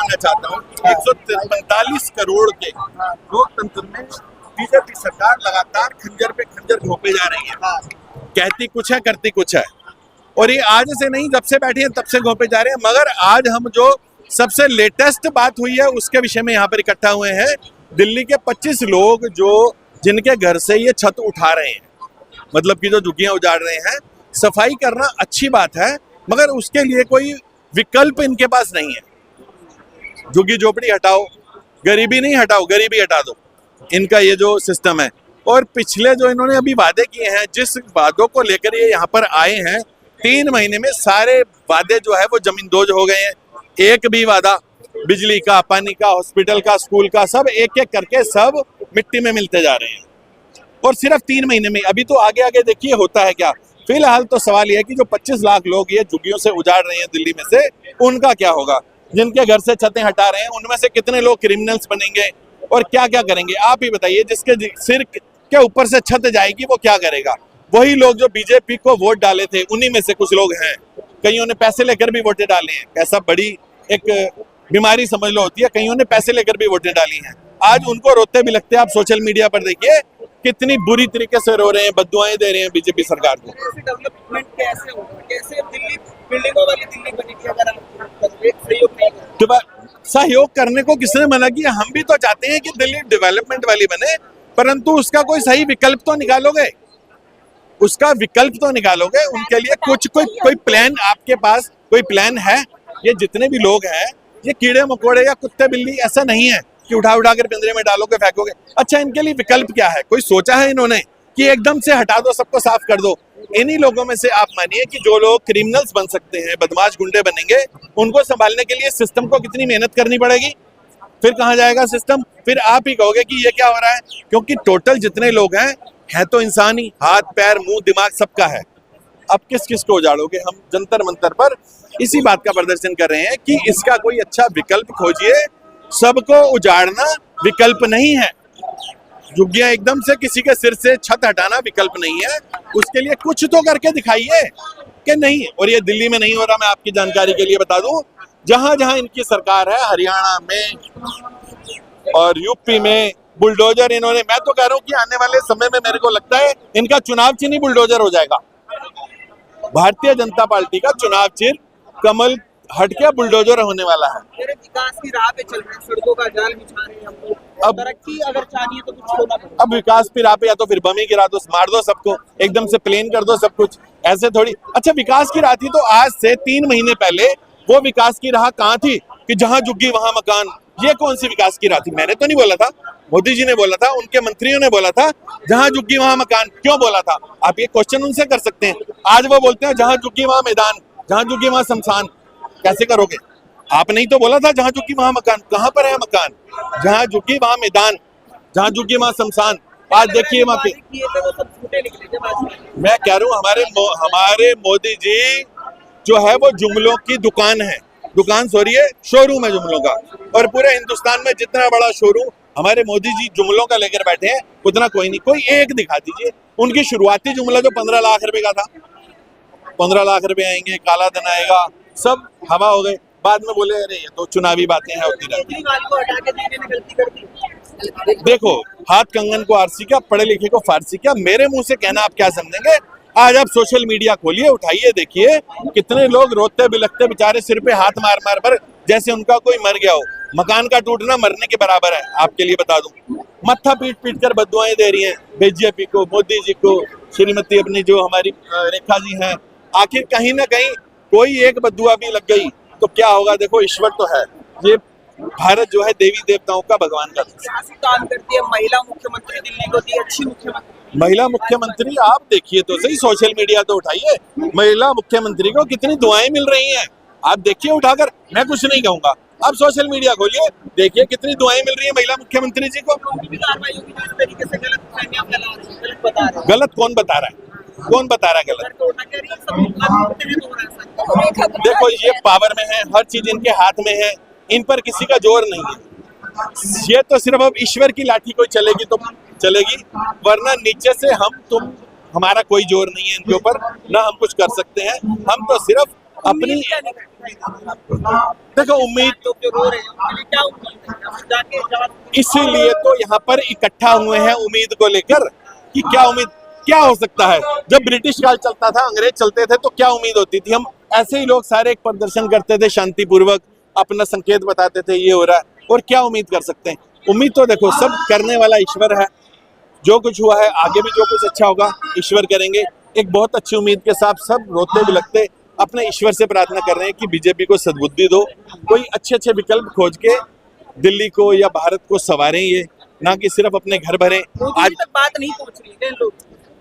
बताना चाहता हूँ कि 145 करोड़ के लोकतंत्र में बीजेपी सरकार लगातार खंजर पे खंजर घोंपे जा रही है। कहती कुछ है, करती कुछ है। और ये आज से नहीं, जब से बैठे हैं तब से घोंपे जा रहे हैं। मगर आज हम जो सबसे लेटेस्ट बात हुई है उसके विषय में यहाँ पर इकट्ठा हुए हैं। दिल्ली के 25 लोग जो जिनके घर से ये छत उठा रहे हैं, मतलब कि जो झुग्गियां उजाड़ रहे हैं। सफाई करना अच्छी बात है, मगर उसके लिए कोई विकल्प इनके पास नहीं है। झुग्गी झोपड़ी हटाओ, गरीबी नहीं हटाओ, गरीबी हटा दो, इनका ये जो सिस्टम है। और पिछले जो इन्होंने अभी वादे किए हैं, जिस वादों को लेकर ये यहाँ पर आए हैं, 3 महीने में सारे वादे जो है वो जमींदोज हो गए हैं। एक भी वादा बिजली का, पानी का, हॉस्पिटल का, स्कूल का, सब एक एक करके सब मिट्टी में मिलते जा रहे हैं। और सिर्फ 3 महीने में। अभी तो आगे आगे देखिए होता है क्या। फिलहाल तो सवाल यह है कि जो 25 लाख लोग ये झुग्गियों से उजाड़ रहे हैं दिल्ली में से, उनका क्या होगा। जिनके घर से छतें हटा रहे हैं उनमें से कितने लोग क्रिमिनल्स बनेंगे और क्या क्या करेंगे, आप ही बताइए। जिसके सिर के ऊपर से छत जाएगी वो क्या करेगा। वही लोग जो बीजेपी को वोट डाले थे, उन्हीं में से कुछ लोग हैं। कईयों ने पैसे लेकर भी वोटें डाले हैं। पैसा बड़ी एक बीमारी समझ लो होती है। कईयों ने पैसे लेकर भी वोटें डाली हैं। आज उनको रोते भी लगते हैं। आप सोशल मीडिया पर देखिए कितनी बुरी तरीके से रो रहे हैं, बद्दुआएं दे रहे हैं बीजेपी सरकार को। डेवलपमेंट कैसे होगा, कैसे दिल्ली बिल्डिंगों वाली दिल्ली बनेगी अगर सहयोग नहीं करें? तो सहयोग करने को किसने मना किया। हम भी तो चाहते हैं कि दिल्ली डेवलपमेंट वाली बने, परंतु उसका कोई सही विकल्प तो निकालोगे। उसका विकल्प तो निकालोगे। उनके लिए कुछ कोई प्लान आपके पास, कोई प्लान है। ये जितने भी लोग हैं ये कीड़े मकोड़े या कुत्ते बिल्ली ऐसा नहीं है कि उठा कर पिंजरे में डालोगे, फेंकोगे। अच्छा, इनके लिए विकल्प क्या है, कोई सोचा है इन्होंने कि एकदम से हटा दो, सबको साफ कर दो। इन्हीं लोगों में से आप मानिए कि जो लोग क्रिमिनल्स बन सकते हैं, बदमाश गुंडे बनेंगे, उनको संभालने के लिए सिस्टम को कितनी मेहनत करनी पड़ेगी। फिर कहाँ जाएगा सिस्टम। फिर आप ही कहोगे कि ये क्या हो रहा है, क्योंकि टोटल जितने लोग हैं तो इंसान ही, हाथ पैर मुंह दिमाग सबका है। अब किस किस को उजाड़ोगे। हम जंतर मंतर पर इसी बात का प्रदर्शन कर रहे हैं कि इसका कोई अच्छा विकल्प खोजिए। सबको उजाड़ना विकल्प नहीं है। झुग्गियां एकदम से किसी के सिर से छत हटाना विकल्प नहीं है। उसके लिए कुछ तो करके दिखाइए कि नहीं। और ये दिल्ली में नहीं हो रहा। मैं आपकी जानकारी के लिए बता दूं, जहां जहां इनकी सरकार है, हरियाणा में और यूपी में बुलडोजर इन्होंने, मैं तो कह रहा हूं कि आने वाले समय में मेरे को लगता है इनका चुनाव चिन्ह ही बुलडोजर हो जाएगा। भारतीय जनता पार्टी का चुनाव चिन्ह कमल हट के बुलडोजर होने वाला है। मेरे विकास की राह पे चल रहे हैं, सड़कों का जाल बिछा रहे हैं हमको। अब तरक्की अगर चाहिए तो कुछ होना पड़ेगा। अब विकास की राह पे या तो फिर बम ही गिरा दो, मार दो सबको, एकदम से प्लेन कर दो सब कुछ, ऐसे थोड़ी। अच्छा, विकास की राह थी तो आज से 3 महीने पहले वो विकास की राह कहाँ थी कि जहां झुग्गी वहां मकान। ये कौन सी विकास की राह थी। मैंने तो नहीं बोला था, मोदी जी ने बोला था, उनके मंत्रियों ने बोला था जहां झुग्गी वहां मकान। क्यों बोला था आप ये क्वेश्चन उनसे कर सकते हैं। आज वो बोलते हैं जहां झुग्गी वहां मैदान, जहां झुग्गी वहां शमशान। कैसे करोगे। आपने ही तो बोला था जहां झुग्गी वहां मकान। कहां पर है मकान। जहां झुग्गी वहां मैदान, जहां झुग्गी वहां शमशान। आज देखिए वहां पे मैं कह रहा हूँ हमारे मोदी जी जो है वो जुमलों की दुकान है। दुकान सॉरी है, शोरूम है जुमलों का। और पूरे हिंदुस्तान में जितना बड़ा शोरूम हमारे मोदी जी जुमलों का लेकर बैठे हैं, उतना कोई नहीं। कोई एक दिखा दीजिए। उनकी शुरुआती जुमला जो 15 लाख रुपए का था, 15 लाख रुपए आएंगे, काला धन आएगा, सब हवा हो गए। बाद में बोले अरे ये तो चुनावी बातें हैं, होती रहती। देखो, हाथ कंगन को आरसी क्या, पढ़े लिखे को फारसी क्या। मेरे मुंह से कहना आप क्या समझेंगे। आज आप सोशल मीडिया खोलिए, उठाइए, देखिए कितने लोग रोते बिलखते बेचारे सिर पे हाथ मार मार पर जैसे उनका कोई मर गया हो। मकान का टूटना मरने के बराबर है। आपके लिए बता दूं, मत्था पीट पीट कर बद्दुआएं दे रही हैं बीजेपी को, मोदी जी को, श्रीमती अपनी जो हमारी रेखा जी हैं। आखिर कहीं ना कहीं कोई एक बद्दुआ भी लग गई तो क्या होगा। देखो, ईश्वर तो है। ये भारत जो है देवी देवताओं का, भगवान का काम करती है। महिला मुख्यमंत्री दिल्ली को दी, अच्छी मुख्यमंत्री। महिला मुख्यमंत्री आप देखिए तो सही, सोशल मीडिया तो उठाइए। महिला मुख्यमंत्री को कितनी दुआएं मिल रही हैं, आप देखिए उठाकर। मैं कुछ नहीं कहूंगा, आप सोशल मीडिया खोलिए, देखिए कितनी दुआएं मिल रही है महिला मुख्यमंत्री जी को। गलत कौन बता रहा है, कौन बता रहा है गलत। देखो, ये पावर में है, हर चीज इनके हाथ में है, इन पर किसी का जोर नहीं है। ये तो सिर्फ अब ईश्वर की लाठी कोई चलेगी तो चलेगी, वरना नीचे से हम तुम, हमारा कोई जोर नहीं है इनके ऊपर, ना हम कुछ कर सकते हैं। हम तो सिर्फ अपनी क्या नहीं दिखाई दे रही आपको? देखो उम्मीद लोग जो रो रहे हैं उनके लिए क्या उम्मीद है? आप जाके जवाब इसीलिए तो यहाँ पर इकट्ठा हुए हैं उम्मीद को लेकर कि क्या हो सकता है। जब ब्रिटिश काल चलता था, अंग्रेज चलते थे, तो क्या उम्मीद होती थी? हम ऐसे ही लोग सारे एक प्रदर्शन करते थे शांतिपूर्वक, अपना संकेत बताते थे ये हो रहा है, और क्या उम्मीद कर सकते हैं? उम्मीद तो देखो सब करने वाला ईश्वर है। जो कुछ हुआ है, आगे भी जो कुछ अच्छा होगा ईश्वर करेंगे। एक बहुत अच्छी उम्मीद के साथ सब रोते बिलखते अपने ईश्वर से प्रार्थना कर रहे हैं कि बीजेपी को सद्बुद्धि दो, कोई अच्छे अच्छे विकल्प खोज के दिल्ली को या भारत को संवारें, ये ना कि सिर्फ अपने घर भरें। मोदी आज जी तक बात नहीं पहुंच रही है लोग।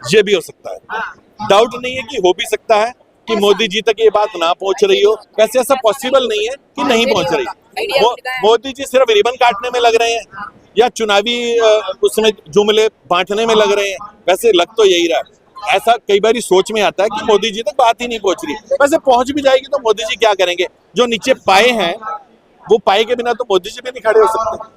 ये भी हो सकता है, हाँ, डाउट नहीं है कि हो भी सकता है कि मोदी जी तक ये बात ना पहुंच रही हो। वैसे ऐसा पॉसिबल नहीं है कि नहीं पहुंच रही। मोदी जी सिर्फ रिबन काटने में लग रहे हैं या चुनावी उसमें जुमले बांटने में लग रहे हैं। वैसे लग तो यही रहा है। ऐसा कई बार सोच में आता है कि मोदी जी तक बात ही नहीं पहुंच रही। वैसे पहुंच भी जाएगी तो मोदी जी क्या करेंगे? जो नीचे पाए हैं वो पाए के बिना तो मोदी जी भी नहीं खड़े हो सकते।